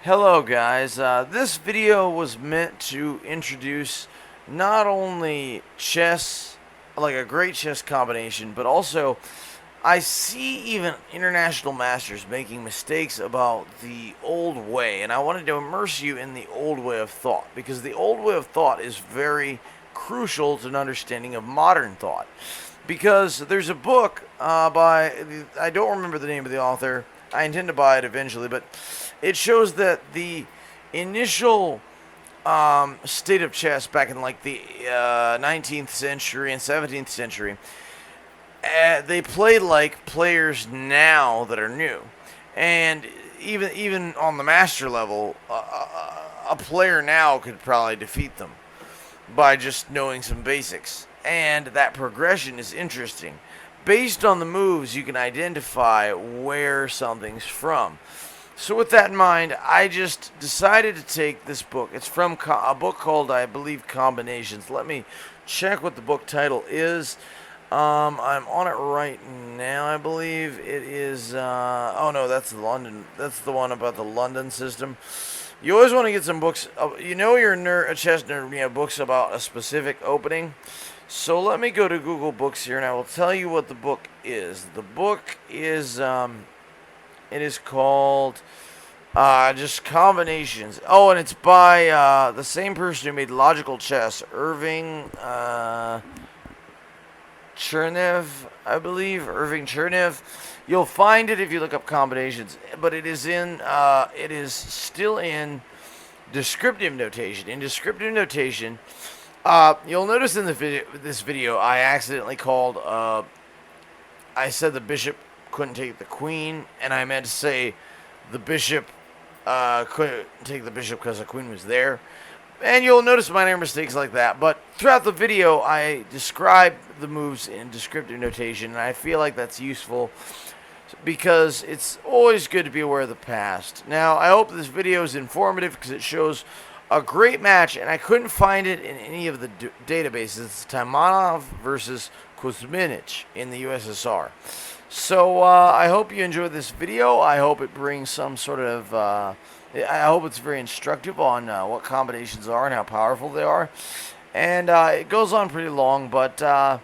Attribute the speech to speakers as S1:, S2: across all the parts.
S1: Hello guys, this video was meant to introduce not only chess, like a great chess combination, but also I see even international masters making mistakes about the old way, and I wanted to immerse you in the old way of thought, because the old way of thought is very crucial to an understanding of modern thought. Because there's a book I don't remember the name of the author. I intend to buy it eventually, but it shows that the initial state of chess back in like the 19th century and 17th century, they played like players now that are new, and even on the master level, a player now could probably defeat them by just knowing some basics. And that progression is interesting. Based on the moves, you can identify where something's from. So, with that in mind, I just decided to take this book. It's from a book called, I believe, Combinations. Let me check what the book title is. I'm on it right now, I believe. It is, oh no, that's London. That's the one about the London system. You always want to get some books. You know you're a chess nerd when you have books about a specific opening. So let me go to Google Books here, and I will tell you what the book is. The book is, it is called just Combinations. Oh, and it's by the same person who made Logical Chess, Irving Chernev, I believe. Irving Chernev. You'll find it if you look up Combinations, but it is still in descriptive notation. In descriptive notation, you'll notice in this video, I accidentally called. I said the bishop couldn't take the queen, and I meant to say the bishop couldn't take the bishop because the queen was there. And you'll notice minor mistakes like that. But throughout the video, I describe the moves in descriptive notation, and I feel like that's useful because it's always good to be aware of the past. Now, I hope this video is informative because it shows a great match, and I couldn't find it in any of the databases. It's Taimanov versus Kuzminich in the USSR. So I hope you enjoyed this video. I hope it brings some sort of I hope it's very instructive on what combinations are and how powerful they are. And it goes on pretty long, but I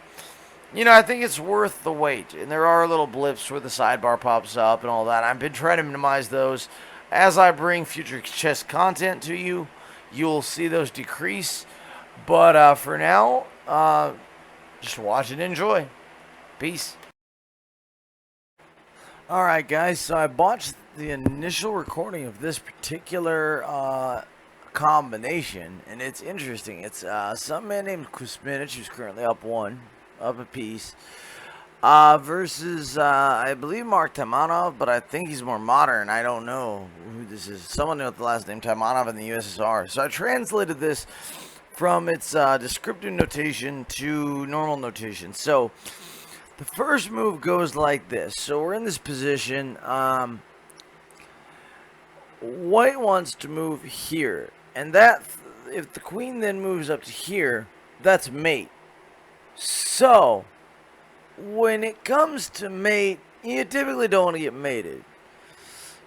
S1: think it's worth the wait. And there are little blips where the sidebar pops up and all that. I've been trying to minimize those. As I bring future chess content to you, you'll see those decrease. But for now, just watch and enjoy. Peace. Alright guys, so I botched the initial recording of this particular combination, and it's interesting. It's some man named Kuzminich, who's currently up a piece, versus I believe Mark Taimanov, but I think he's more modern. I don't know who this is. Someone with the last name Taimanov in the USSR. So I translated this from its descriptive notation to normal notation. So the first move goes like this. So we're in this position. White wants to move here. And that, if the queen then moves up to here, that's mate. So, when it comes to mate, you typically don't want to get mated.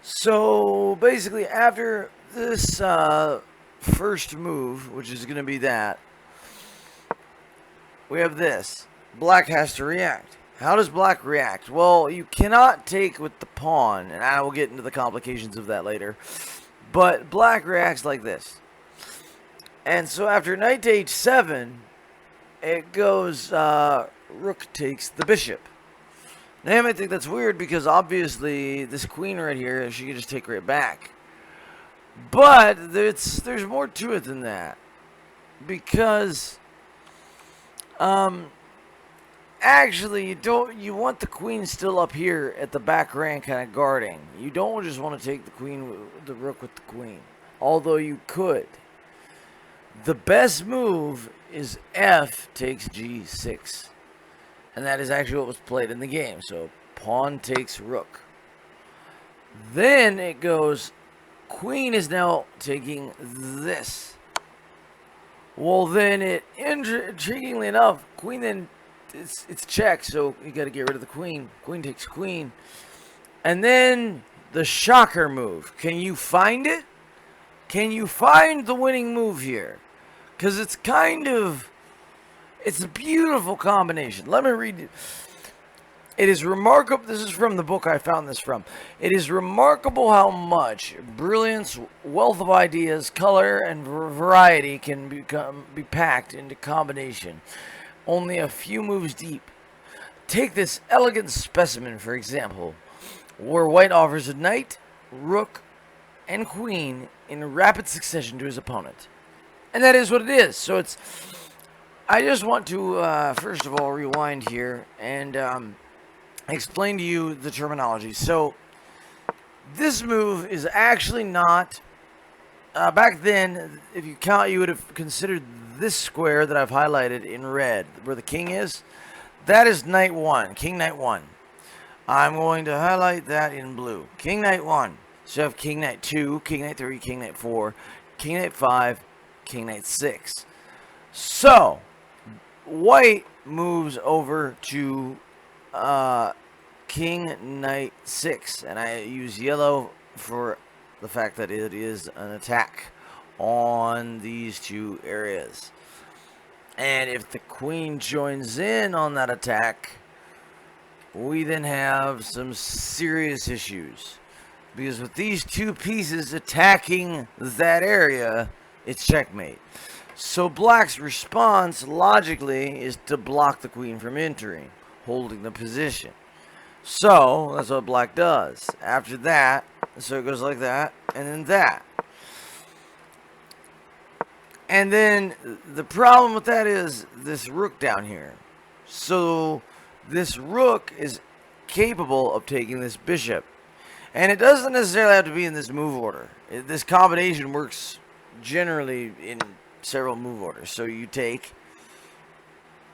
S1: So, basically, after this first move, which is going to be that, we have this. Black has to react. How does black react? Well, you cannot take with the pawn, and I will get into the complications of that later. But black reacts like this. And so after knight to h7, it goes rook takes the bishop. Now you might think that's weird because obviously this queen right here, she can just take right back. But there's more to it than that. Because actually, you want the queen still up here at the back rank, kind of guarding. You don't just want to take the rook with the queen, although you could. The best move is f takes g6, and that is actually what was played in the game. So pawn takes rook. Then it goes, queen is now taking this. Well, then intriguingly enough, queen then. It's check, so you got to get rid of the queen. Queen takes queen. And then the shocker move. Can you find it? Can you find the winning move here? Because it's a beautiful combination. Let me read it. It is remarkable. This is from the book I found this from. It is remarkable how much brilliance, wealth of ideas, color, and variety can be packed into combination, only a few moves deep. Take this elegant specimen, for example, where white offers a knight, rook, and queen in rapid succession to his opponent. And that is what it is. So it's... I just want to, first of all, rewind here and explain to you the terminology. So, this move is actually not... back then, if you count, you would have considered this square that I've highlighted in red, where the king is. That is knight 1, king knight 1. I'm going to highlight that in blue. King knight 1. So you have king knight 2, king knight 3, king knight 4, king knight 5, king knight 6. So, white moves over to king knight 6, and I use yellow for the fact that it is an attack on these two areas. And if the queen joins in on that attack, we then have some serious issues. Because with these two pieces attacking that area, it's checkmate. So black's response, logically, is to block the queen from entering, holding the position. So, that's what black does. After that, so it goes like that, and then that. And then, the problem with that is this rook down here. So, this rook is capable of taking this bishop. And it doesn't necessarily have to be in this move order. This combination works generally in several move orders. So you take,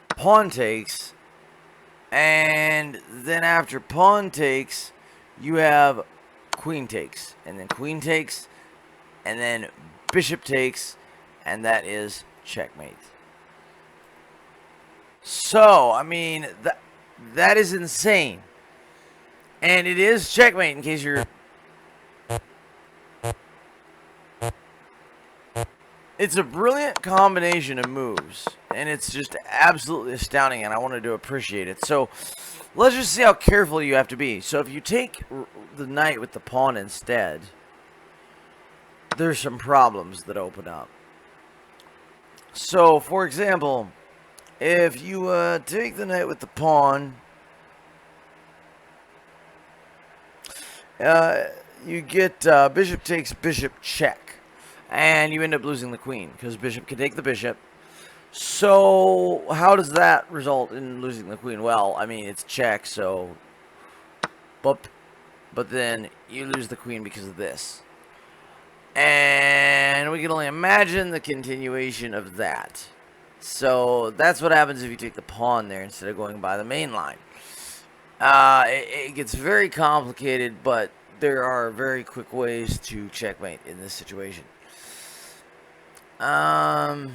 S1: pawn takes, and then after pawn takes, you have queen takes, and then queen takes, and then bishop takes, and that is checkmate. So, I mean, that is insane. And it is checkmate in case you're... It's a brilliant combination of moves. And it's just absolutely astounding, and I wanted to appreciate it. So, let's just see how careful you have to be. So, if you take the knight with the pawn instead, there's some problems that open up. So, for example, if you take the knight with the pawn... you get bishop takes bishop check, and you end up losing the queen because bishop can take the bishop. So how does that result in losing the queen? Well, I mean, it's check, so but then you lose the queen because of this, and we can only imagine the continuation of that. So that's what happens if you take the pawn there instead of going by the main line. It gets very complicated, but there are very quick ways to checkmate in this situation. Hang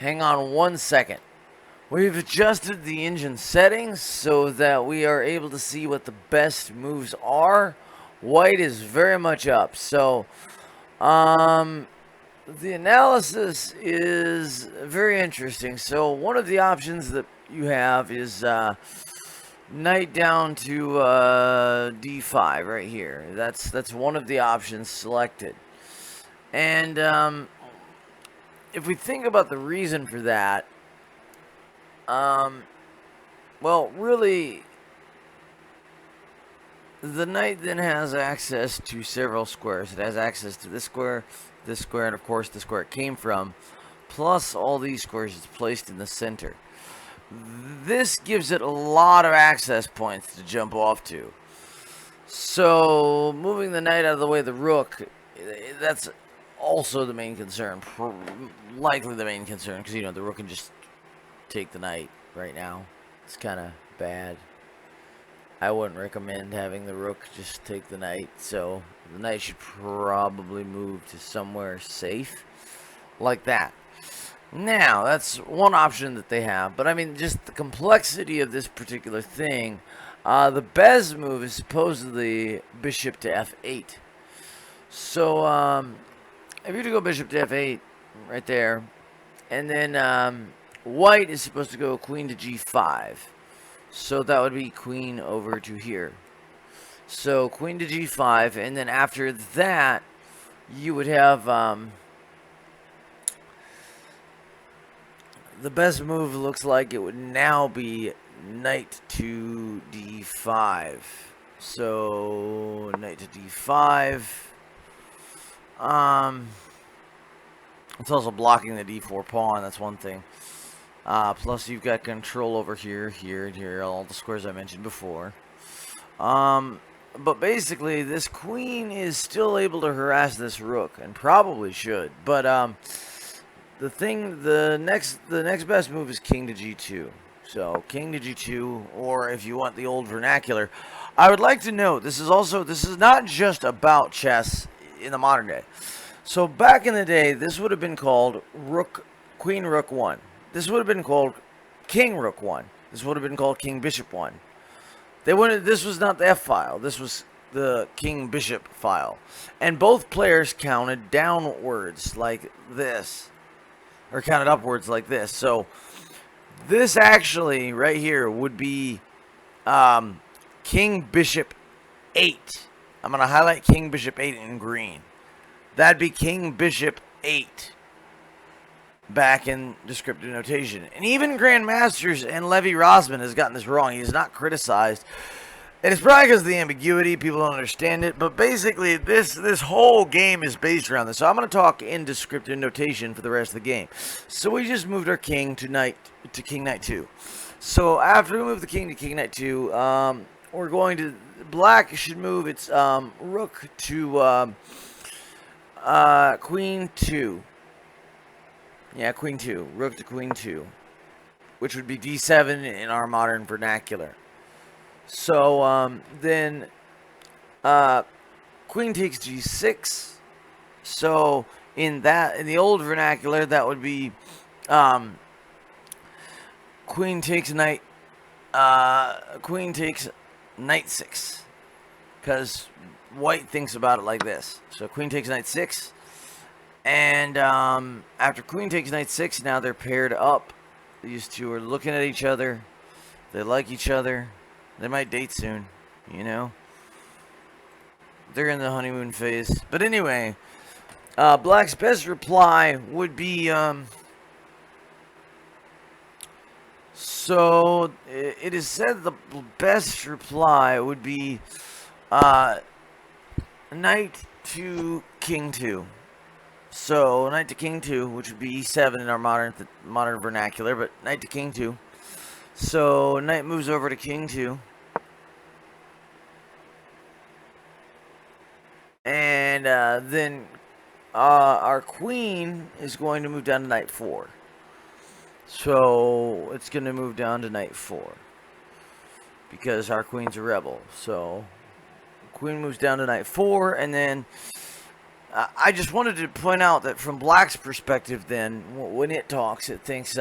S1: on 1 second. We've adjusted the engine settings so that we are able to see what the best moves are. White is very much up. So, the analysis is very interesting. So, one of the options that you have is... knight down to d5 right here. That's one of the options selected. And if we think about the reason for that, well, really, the knight then has access to several squares. It has access to this square, and of course the square it came from, plus all these squares it's placed in the center. This gives it a lot of access points to jump off to. So, moving the knight out of the way of the rook, that's also the main concern. Likely the main concern, because, you know, the rook can just take the knight right now. It's kind of bad. I wouldn't recommend having the rook just take the knight. So, the knight should probably move to somewhere safe, like that. Now, that's one option that they have, but I mean, just the complexity of this particular thing. The best move is supposedly bishop to f8. So, if you to go bishop to f8, right there, and then white is supposed to go queen to g5. So that would be queen over to here. So queen to g5, and then after that, you would have the best move looks like it would now be knight to d5. So knight to d5. It's also blocking the d4 pawn. That's one thing. Plus you've got control over here, here, and here, all the squares I mentioned before. But basically, this queen is still able to harass this rook, and probably should. But the next best move is king to g2. So king to g2, or if you want the old vernacular, I would like to note this is not just about chess in the modern day. So back in the day, this would have been called queen rook 1. This would have been called king rook 1. This would have been called king bishop 1. This was not the F file. This was the king bishop file. And both players counted downwards like this, or counted upwards like this. So this actually right here would be king bishop 8. I'm going to highlight king bishop 8 in green. That'd be king bishop 8 back in descriptive notation. And even grandmasters and Levy Rosman has gotten this wrong. He's not criticized. And it's probably because of the ambiguity. People don't understand it. But basically, this whole game is based around this. So I'm going to talk in descriptive notation for the rest of the game. So we just moved our king to king knight 2. So after we move the king to king knight 2, we're going to... Black should move its rook to queen 2. Yeah, queen 2. Rook to queen 2. Which would be d7 in our modern vernacular. So, then, queen takes g6. So, in the old vernacular, that would be, queen takes knight 6. Because white thinks about it like this. So, queen takes knight 6. And after queen takes knight 6, now they're paired up. These two are looking at each other. They like each other. They might date soon, you know. They're in the honeymoon phase. But anyway, Black's best reply would be... so, it is said the best reply would be knight to king 2. So, knight to king 2, which would be e7 in our modern vernacular, but knight to king 2. So, knight moves over to king 2. And then our queen is going to move down to knight 4. So, it's going to move down to knight 4. Because our queen's a rebel. So, queen moves down to knight 4, and then... I just wanted to point out that from Black's perspective then, when it talks, it thinks,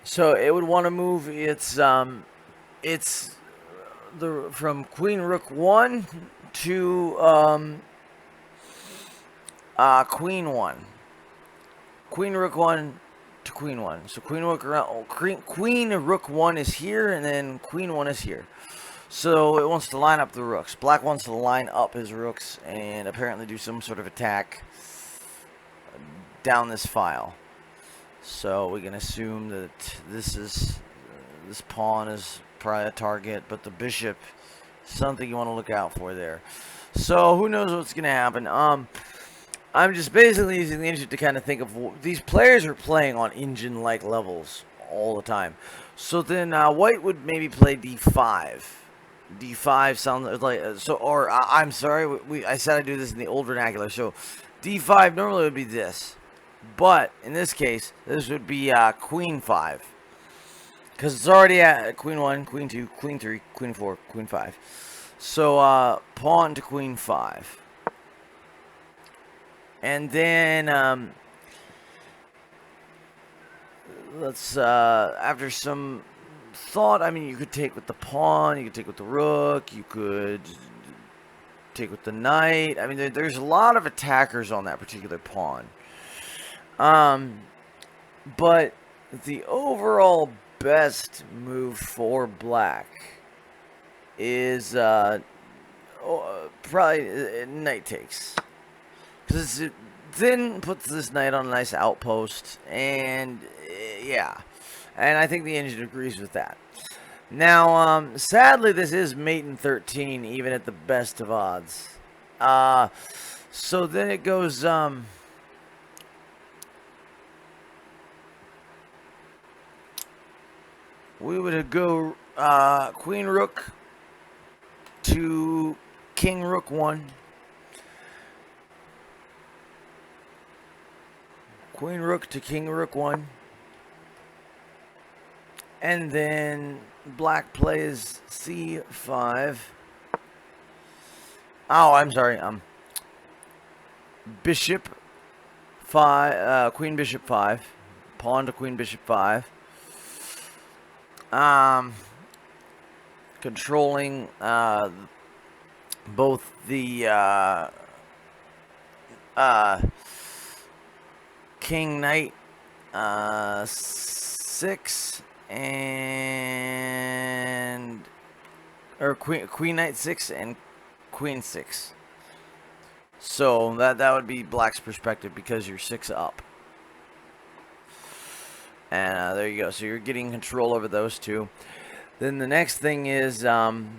S1: so it would want to move from queen rook 1 to queen 1. Queen rook 1 to queen 1. So queen rook 1 is here, and then queen 1 is here. So it wants to line up the rooks. Black wants to line up his rooks and apparently do some sort of attack down this file. So we can assume that this pawn is probably a target, but the bishop is something you want to look out for there. So who knows what's going to happen. I'm just basically using the engine to kind of think of... These players are playing on engine-like levels all the time. So then white would maybe play d5. D5 sounds like I'm sorry. I said I do this in the old vernacular. So D5 normally would be this, but in this case, this would be Queen 5, because it's already at Queen 1, Queen 2, Queen 3, Queen 4, Queen 5. So pawn to Queen 5, and then let's after some thought, I mean, you could take with the pawn, you could take with the rook, you could take with the knight. I mean, there's a lot of attackers on that particular pawn. But the overall best move for black is probably knight takes. Because it then puts this knight on a nice outpost, and yeah. And I think the engine agrees with that. Now, sadly, this is mate in 13, even at the best of odds. So then it goes, we would go queen rook to king rook 1. Queen rook to king rook 1. And then black plays c5. Oh, I'm sorry. Bishop 5, queen bishop 5. Pawn to queen bishop 5. Controlling both the king knight 6 and queen knight 6 and queen 6. So that would be black's perspective because you're 6 up. And there you go. So you're getting control over those two. Then the next thing is queen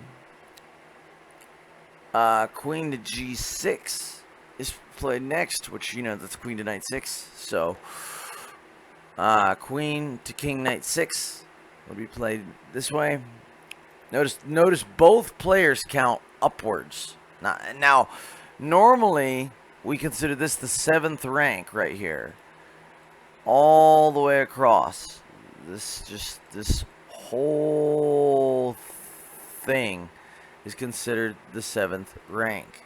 S1: to g6 is played next, which, you know, that's queen to knight 6. So queen to king knight 6 will be played this way. Notice both players count upwards. Now, normally we consider this the 7th rank right here, all the way across. This whole thing is considered the 7th rank.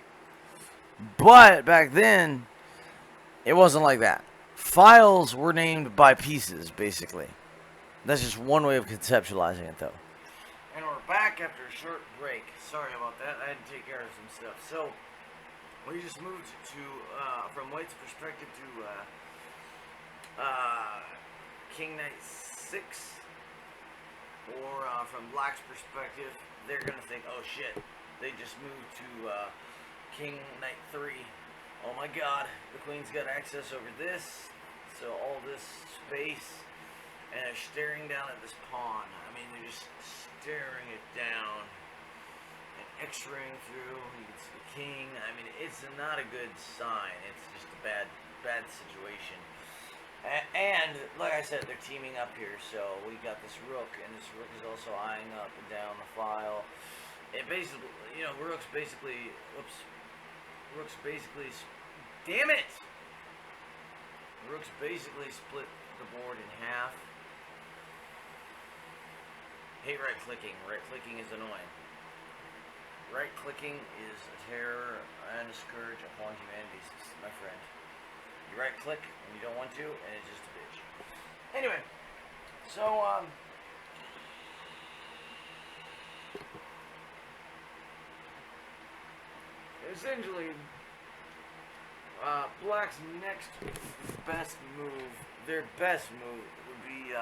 S1: But back then, it wasn't like that. Files were named by pieces, basically. That's just one way of conceptualizing it, though. And we're back after a short break. Sorry about that. I had to take care of some stuff. So, we just moved to, from white's perspective to king knight 6. Or from black's perspective, they're going to think, oh shit, they just moved to king knight 3. Oh my god, the queen's got access over this. So all this space. And they're staring down at this pawn. I mean, they're just staring it down and x-raying through. You can see the king. I mean, it's not a good sign. It's just a bad situation. And like I said, they're teaming up here. So we got this rook, and this rook is also eyeing up and down the file. It basically, you know, rook's basically, damn it! Rook's basically split the board in half. Hate right-clicking. Right-clicking is annoying. Right-clicking is a terror and a scourge upon humanity, my friend. You right-click when you don't want to, and it's just a bitch. Anyway, so, essentially, black's next best move, their best move would be,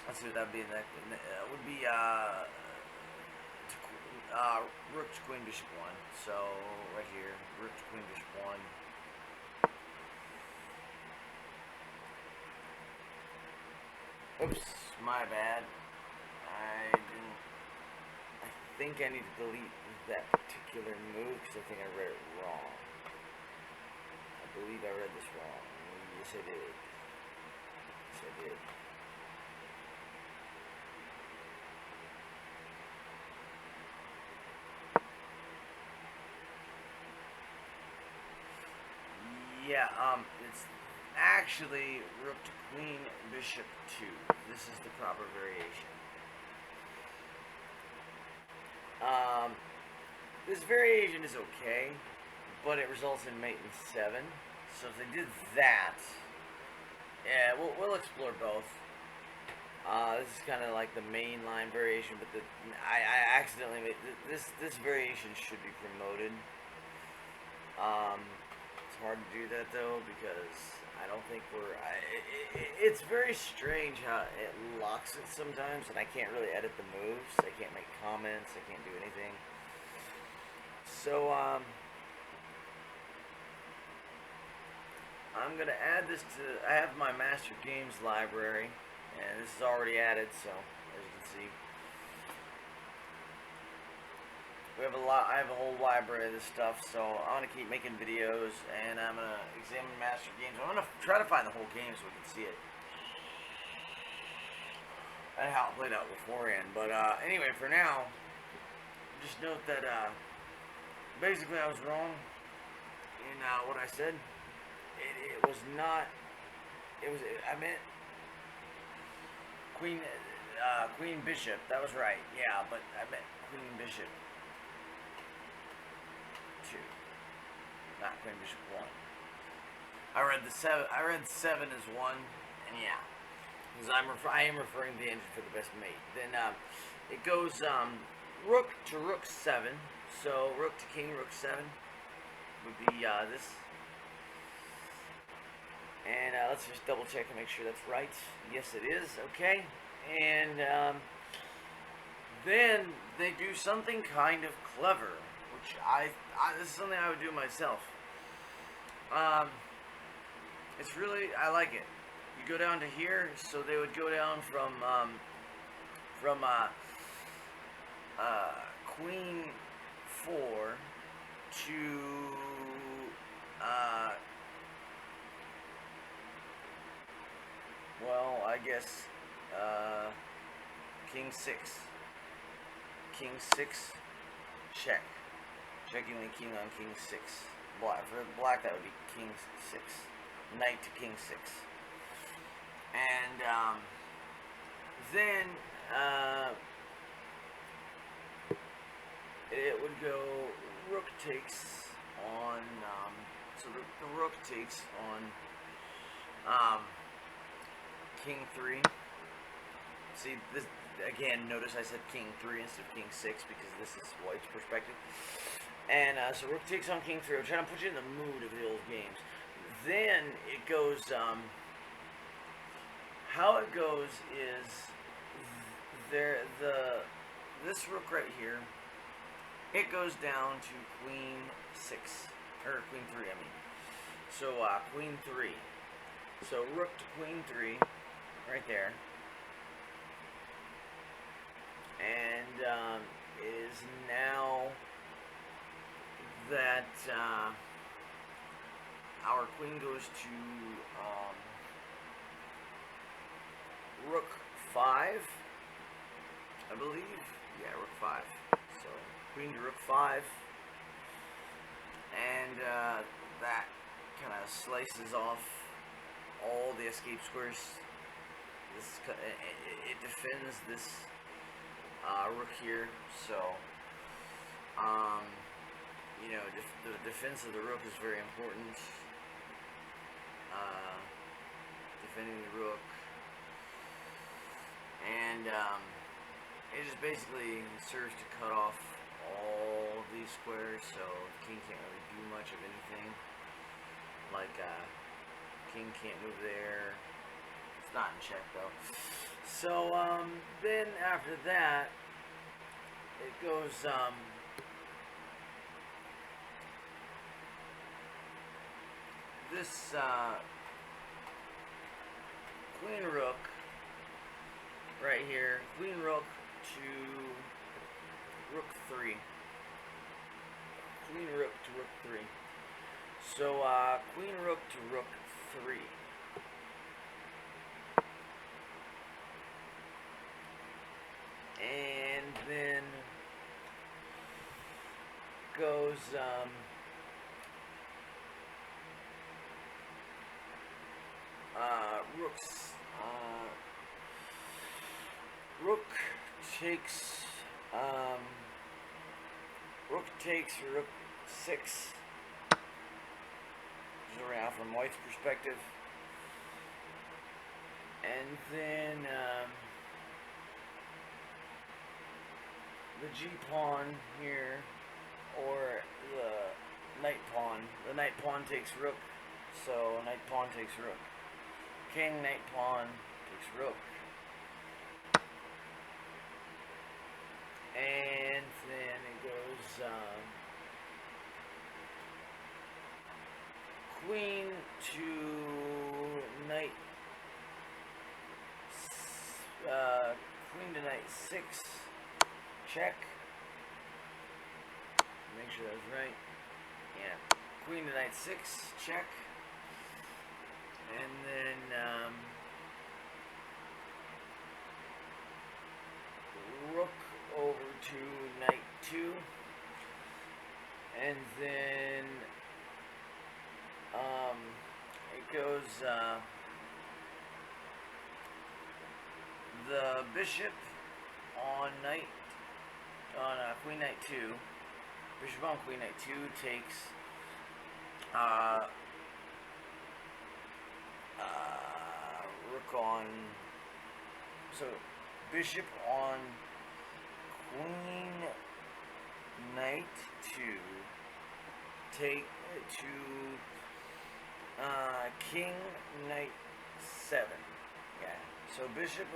S1: let's see what that would be, would be, rook to queen bishop 1. So, right here, rook to queen bishop 1. Oops, my bad. I think I need to delete that particular move because I think I read it wrong. I believe I read this wrong. Yes, I did. Yes, I did. Yeah, it's actually rook to queen bishop 2. This is the proper variation. This variation is okay, but it results in mate in 7. So if they did that, yeah, we'll explore both. This is kind of like the main line variation, but I accidentally made this variation should be promoted. It's hard to do that though because I don't think it's very strange how it locks it sometimes, and I can't really edit the moves. I can't make comments. I can't do anything. So I'm gonna add this to. I have my master games library, and this is already added. So as you can see, we have a lot. I have a whole library of this stuff. So I'm gonna keep making videos, and I'm gonna examine master games. I'm gonna try to find the whole game so we can see it and how it played out beforehand. But anyway, for now, just note that basically I was wrong in what I said. It was not. It was. I meant Queen. Queen Bishop. That was right. Yeah, but I meant Queen Bishop 2, not Queen Bishop 1. I read the 7. I read 7 as 1, and yeah, because I am referring to the engine for the best mate. Then it goes Rook to Rook 7. So Rook to King Rook 7 would be this. And let's just double check and make sure that's right. Yes, it is. Okay. And then they do something kind of clever, which this is something I would do myself. It's really, I like it. You go down to here, so they would go down from Queen 4 to well, I guess King 6. King 6, check. Checking the king on King 6. Black, for black that would be King 6. Knight to King 6. And then it would go Rook takes on so the Rook takes on King 3. See, this again, notice I said King 3 instead of King 6 because this is White's perspective. And so Rook takes on King 3. I'm trying to put you in the mood of the old games. Then it goes, how it goes is this Rook right here, it goes down to Queen 6, or Queen 3, I mean. So Queen 3. So Rook to Queen 3, right there. And is now that our queen goes to Rook 5, I believe. Yeah, Rook 5. So Queen to Rook 5, and that kind of slices off all the escape squares. This it defends this Rook here, so you know, the defense of the Rook is very important. Defending the Rook, and it just basically serves to cut off all of these squares, so the king can't really do much of anything. Like king can't move there. It's not in check though. So then after that, it goes this Queen Rook right here. Queen Rook to Rook 3. Queen Rook to Rook 3. So Queen Rook to Rook 3. And then goes Rook takes Rook 6. Around from White's perspective, and then the G pawn here, or the knight pawn. The knight pawn takes rook, so knight pawn takes rook. King, knight pawn takes rook. And then it goes queen to knight, queen to knight 6, check. Make sure that's right. Yeah, queen to knight 6, check. And then rook over to knight 2, and then it goes the bishop on queen knight 2. Bishop on queen knight 2 takes rook on, so bishop on queen knight 2 take to king knight 7. Yeah, so bishop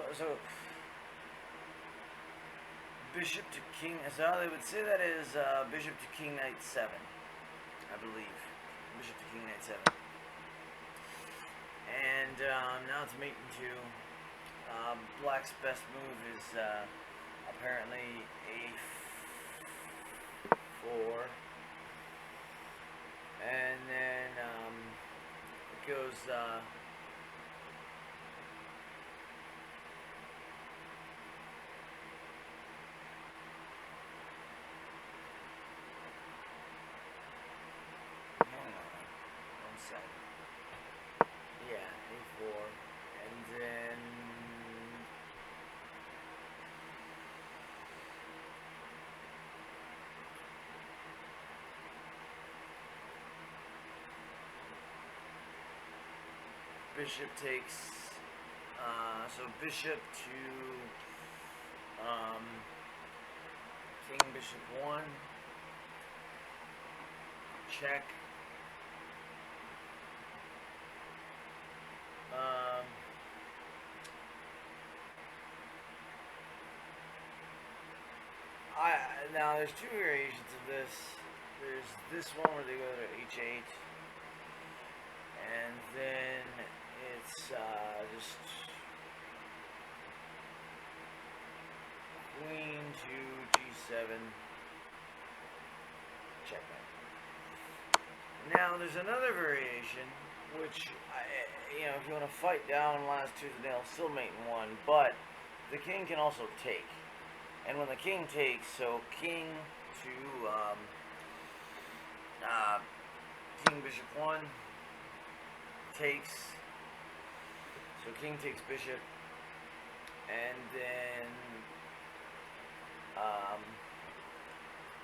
S1: to king, so they would say that is bishop to king knight 7, I believe. Bishop to king knight 7. And now it's mate in 2. Black's best move is apparently a4. And then it goes yeah, a4, and then bishop takes, so bishop to king bishop 1, check. Now there's two variations of this. There's this one where they go to h8, and then it's just queen to g7, checkmate. Now there's another variation, which if you want to fight down last tooth and nail, still mate in 1, but the king can also take. And when the king takes, so king to king bishop 1 takes, so king takes bishop, and then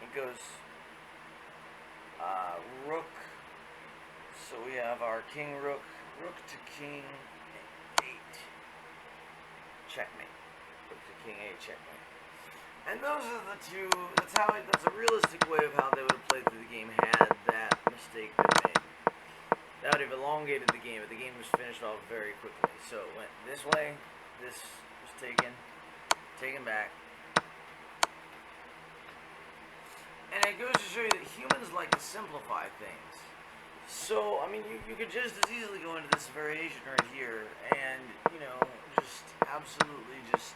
S1: it goes rook, so we have our king rook, rook to king 8, checkmate, rook to king 8, checkmate. And those are the two, that's a realistic way of how they would have played through the game had that mistake been made. That would have elongated the game, but the game was finished off very quickly. So it went this way, this was taken back. And it goes to show you that humans like to simplify things. So, I mean, you could just as easily go into this variation right here and, just absolutely just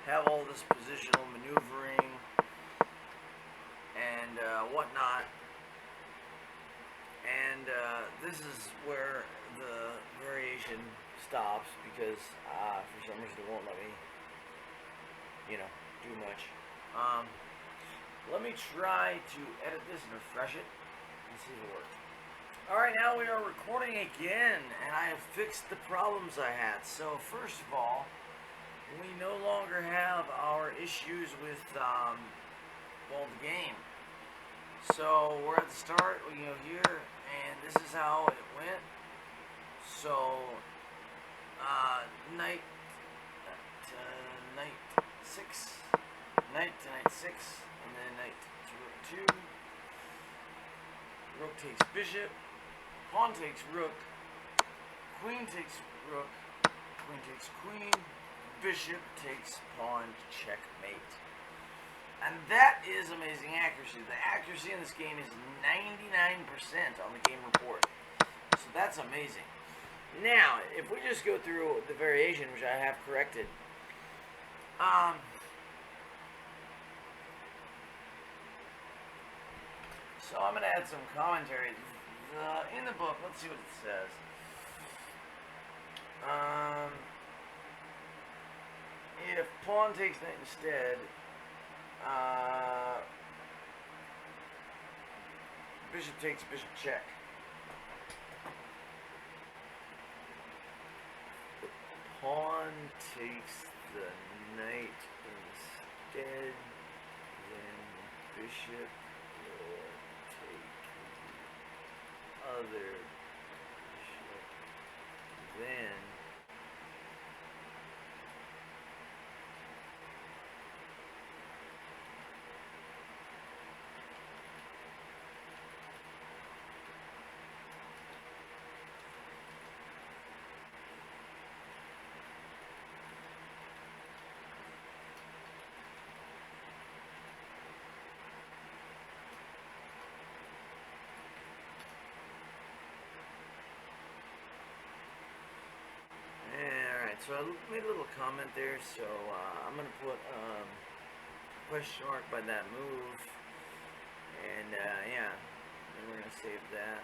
S1: have all this positional maneuvering and whatnot, and this is where the variation stops, because for some reason it won't let me do much. Let me try to edit this and refresh it and see if it works. Alright, now we are recording again, and I have fixed the problems I had. So first of all, we no longer have our issues with, the game. So we're at the start, we go here, and this is how it went. So, knight 6, knight to knight 6, and then knight to rook 2. Rook takes bishop, pawn takes rook, queen takes rook, queen takes queen, bishop takes pawn, checkmate. And that is amazing accuracy. The accuracy in this game is 99% on the game report. So that's amazing. Now, if we just go through the variation, which I have corrected, so I'm going to add some commentary. In the book, let's see what it says. If pawn takes knight instead, bishop takes bishop check. Pawn takes the knight instead, then bishop will take the other bishop, then so I made a little comment there, so I'm going to put a question mark by that move, and yeah, and we're going to save that.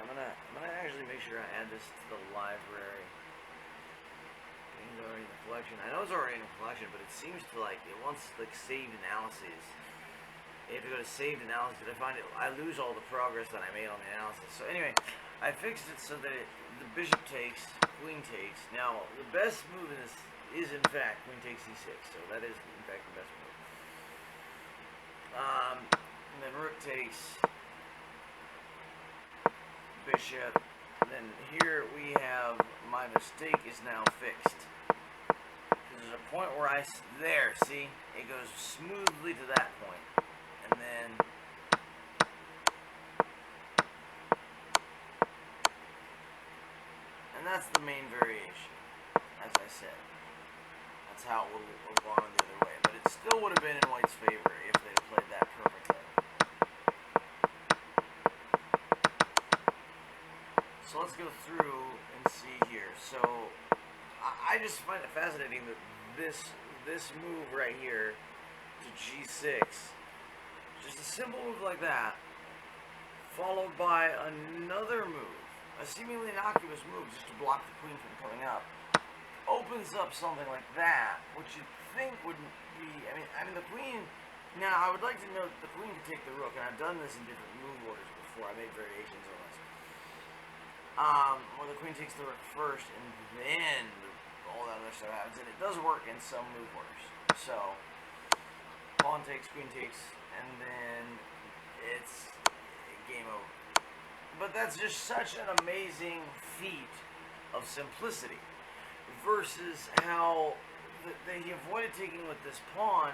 S1: I'm gonna actually make sure I add this to the library. It's already in the collection. I know it's already in the collection, but it seems to it wants saved analyses. You have to go to saved analysis. I lose all the progress that I made on the analysis. So anyway, I fixed it so that the bishop takes, queen takes. Now, the best move in this is, in fact, queen takes e6. So that is, in fact, the best move. And then rook takes bishop. And then here we have my mistake is now fixed. There's a point where there, see? It goes smoothly to that point. And then that's the main variation, as I said. That's how it would have gone the other way. But it still would have been in white's favor if they had played that perfectly. So let's go through and see here. So I just find it fascinating that this move right here to g6, just a simple move like that, followed by another move, a seemingly innocuous move just to block the queen from coming up, opens up something like that, which you'd think wouldn't be. I mean the queen. Now I would like to note that the queen can take the rook, and I've done this in different move orders before. I made variations on this. Where the queen takes the rook first, and then all that other stuff happens, and it does work in some move orders. So pawn takes, queen takes, and then it's game over. But that's just such an amazing feat of simplicity versus how they avoided taking with this pawn,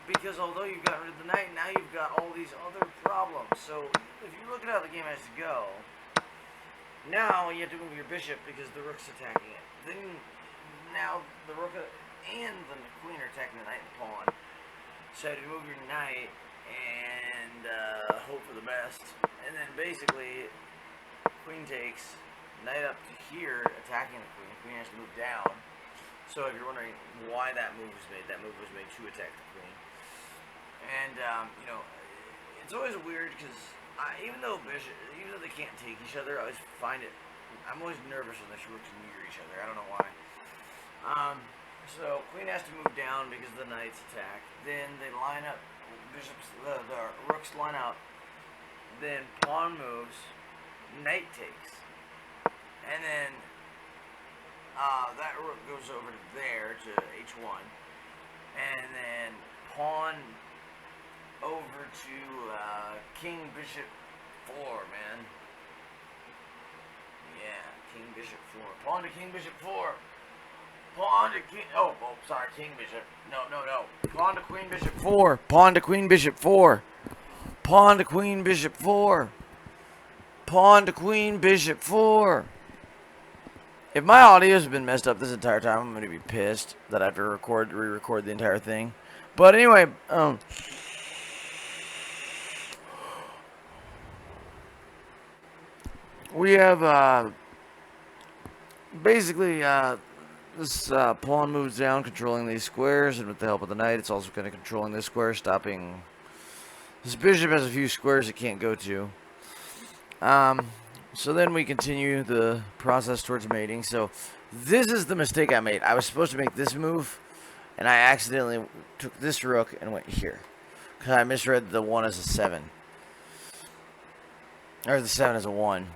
S1: because although you've got rid of the knight, now you've got all these other problems. So if you look at how the game has to go, now you have to move your bishop because the rook's attacking it. Then now the rook and the queen are attacking the knight and the pawn. So you have to move your knight and hope for the best. And then basically, queen takes, knight up to here, attacking the queen. The queen has to move down. So if you're wondering why that move was made to attack the queen. And, it's always weird because even though they can't take each other, I always find it, I'm always nervous when the rooks near each other. I don't know why. So queen has to move down because the knights attack. Then they line up, the rooks line up. Then pawn moves, knight takes, and then that rook goes over to there to h1, and then pawn over to king bishop 4, man. Yeah, king bishop 4. Pawn to king bishop 4. Pawn to king. Oh, sorry, king bishop. No. Pawn to queen bishop 4. Pawn to queen bishop 4. Pawn to queen bishop 4. Pawn to queen bishop 4. If my audio's been messed up this entire time, I'm gonna be pissed that I have to re-record the entire thing. But anyway, we have basically this pawn moves down, controlling these squares, and with the help of the knight, it's also kind of controlling this square, stopping. This bishop has a few squares it can't go to. So then we continue the process towards mating. So this is the mistake I made. I was supposed to make this move, and I accidentally took this rook and went here, because I misread the 1 as a 7. Or the 7 as a 1.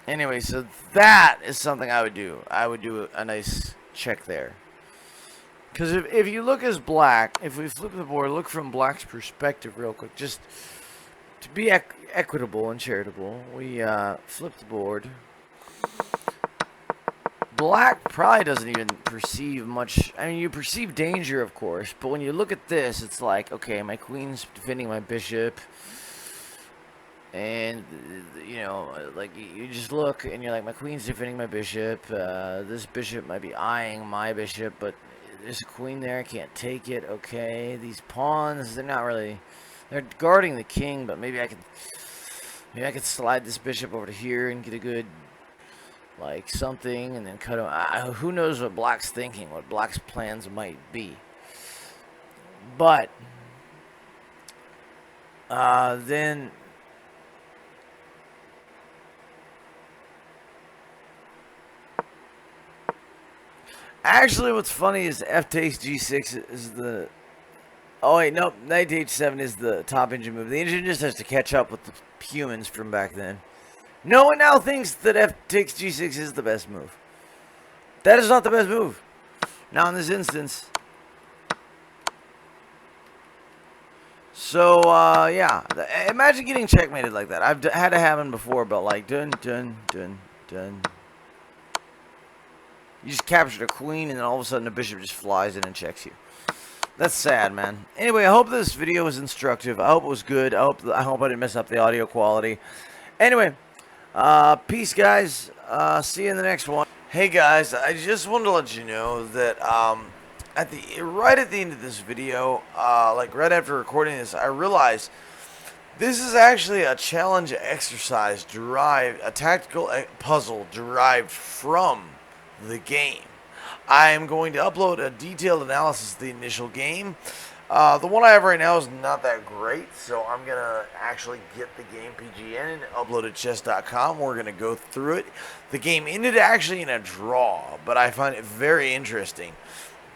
S1: Anyway, so that is something I would do. I would do a nice check there. Because if you look as black, if we flip the board, look from black's perspective real quick, just to be equitable and charitable, we flip the board. Black probably doesn't even perceive much. I mean, you perceive danger, of course, but when you look at this, it's like, okay, my queen's defending my bishop. And, you know, like, you just look, and you're like, my queen's defending my bishop. This bishop might be eyeing my bishop, but there's a queen there. I can't take it. Okay, these pawns, they're not really... They're guarding the king, but maybe I could slide this bishop over to here and get a good, like, something, and then cut him. Who knows what black's thinking, what black's plans might be. But, then... Actually, what's funny is f takes g6 is the... Oh, wait, nope. Knight to h7 is the top engine move. The engine just has to catch up with the humans from back then. No one now thinks that f takes g6 is the best move. That is not the best move. Now, in this instance... So, yeah. Imagine getting checkmated like that. I've had it happen before, but like, dun, dun, dun, dun. You just captured a queen, and then all of a sudden a bishop just flies in and checks you. That's sad, man. Anyway, I hope this video was instructive. I hope it was good. I hope I didn't mess up the audio quality. Anyway, peace, guys. See you in the next one. Hey, guys, I just wanted to let you know that right at the end of this video, like right after recording this, I realized this is actually a challenge exercise a tactical puzzle derived from the game. I am going to upload a detailed analysis of the initial game. The one I have right now is not that great, so I'm going to actually get the game PGN and upload it chess.com. We're going to go through it. The game ended actually in a draw, but I find it very interesting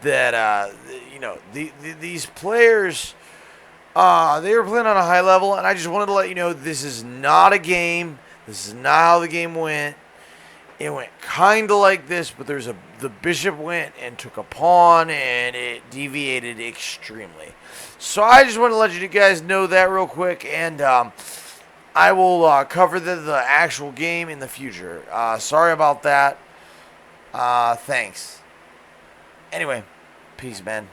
S1: that, you know, these players, they were playing on a high level, and I just wanted to let you know this is not a game. This is not how the game went. It went kind of like this, but the bishop went and took a pawn, and it deviated extremely. So I just want to let you guys know that real quick, and I will cover the actual game in the future. Sorry about that. Thanks. Anyway, peace, man.